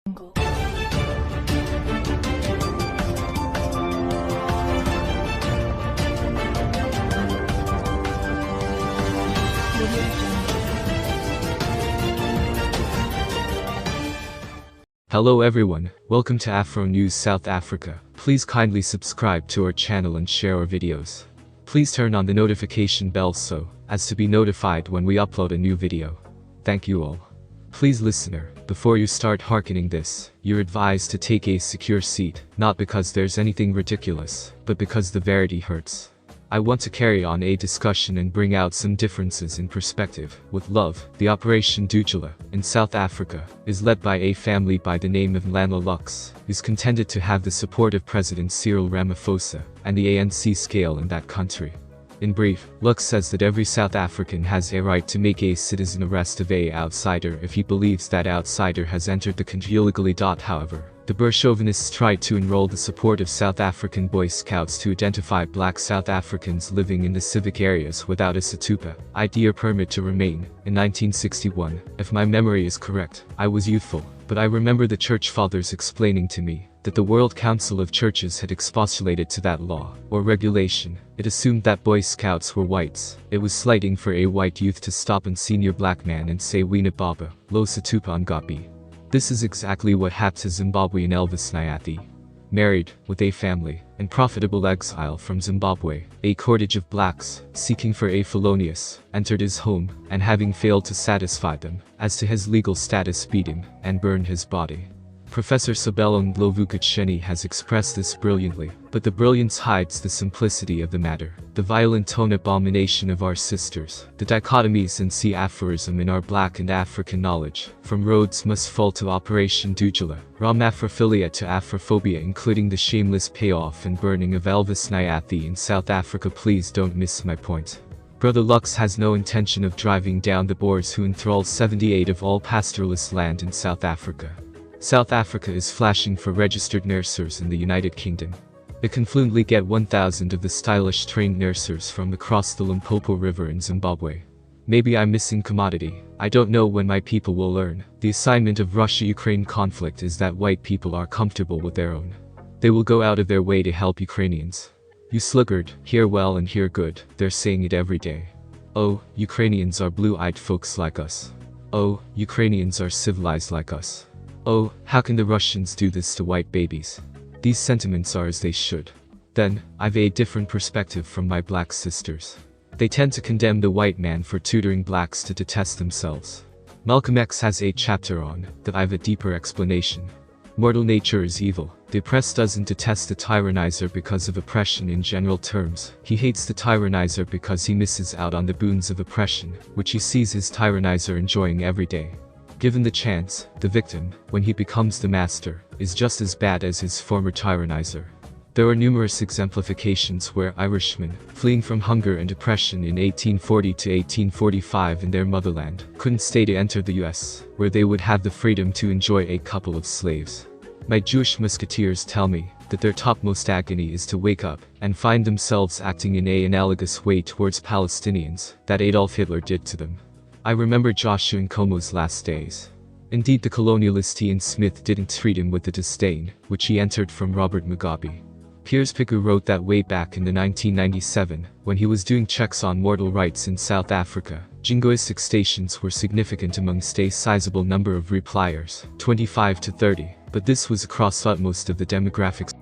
Hello everyone, welcome to Afro News South Africa. Please kindly subscribe to our channel and share our videos. Please turn on the notification bell so as to be notified when we upload a new video. Thank you all. Please listener, before you start hearkening this, you're advised to take a secure seat, not because there's anything ridiculous, but because the verity hurts. I want to carry on a discussion and bring out some differences in perspective. With love, the Operation Dudula in South Africa is led by a family by the name of Mlano Lux, who's contended to have the support of President Cyril Ramaphosa and the ANC scale in that country. In brief, Lux says that every South African has a right to make a citizen arrest of a outsider if he believes that outsider has entered the country illegally. However, the Chauvinists tried to enroll the support of South African Boy Scouts to identify black South Africans living in the civic areas without a Situpa ID or permit to remain. In 1961, if my memory is correct, I was youthful, but I remember the church fathers explaining to me that the World Council of Churches had expostulated to that law, or regulation. It assumed that Boy Scouts were whites. It was slighting for a white youth to stop a senior black man and say Wina Baba, Lo Situpa Ngapi. This is exactly what happened to Zimbabwean Elvis Nyathi. Married, with a family, and profitable exile from Zimbabwe, a cordage of blacks, seeking for a felonious, entered his home, and having failed to satisfy them, as to his legal status beat him, and burned his body. Professor Sabelo Ndlovukacheni has expressed this brilliantly, but the brilliance hides the simplicity of the matter, the violent tone abomination of our sisters, the dichotomies and see aphorism in our black and African knowledge, from Rhodes must fall to Operation Dudula, Ramaphosa to Afrophobia, including the shameless payoff and burning of Elvis Nyathi in South Africa. Please don't miss my point. Brother Lux has no intention of driving down the Boers who enthrall 78% of all pastoralist land in South Africa. South Africa is flashing for registered nursers in the United Kingdom. It can fluently get 1,000 of the stylish trained nursers from across the Limpopo River in Zimbabwe. Maybe I'm missing commodity. I don't know when my people will learn. The assignment of Russia-Ukraine conflict is that white people are comfortable with their own. They will go out of their way to help Ukrainians. You sluggard, hear well and hear good, they're saying it every day. Oh, Ukrainians are blue-eyed folks like us. Oh, Ukrainians are civilized like us. Oh, how can the Russians do this to white babies? These sentiments are as they should. Then, I've a different perspective from my black sisters. They tend to condemn the white man for tutoring blacks to detest themselves. Malcolm X has a chapter on that. I've a deeper explanation. Mortal nature is evil. The oppressed doesn't detest the tyrannizer because of oppression in general terms. He hates the tyrannizer because he misses out on the boons of oppression, which he sees his tyrannizer enjoying every day. Given the chance, the victim, when he becomes the master, is just as bad as his former tyrannizer. There are numerous exemplifications where Irishmen, fleeing from hunger and oppression in 1840 to 1845 in their motherland, couldn't stay to enter the US, where they would have the freedom to enjoy a couple of slaves. My Jewish musketeers tell me that their topmost agony is to wake up and find themselves acting in an analogous way towards Palestinians that Adolf Hitler did to them. I remember Joshua Nkomo's last days. Indeed, the colonialist Ian Smith didn't treat him with the disdain which he entered from Robert Mugabe. Piers Pico wrote that way back in the 1997, when he was doing checks on mortal rights in South Africa. Jingoistic stations were significant amongst a sizable number of repliers, 25 to 30, but this was across most of the demographics.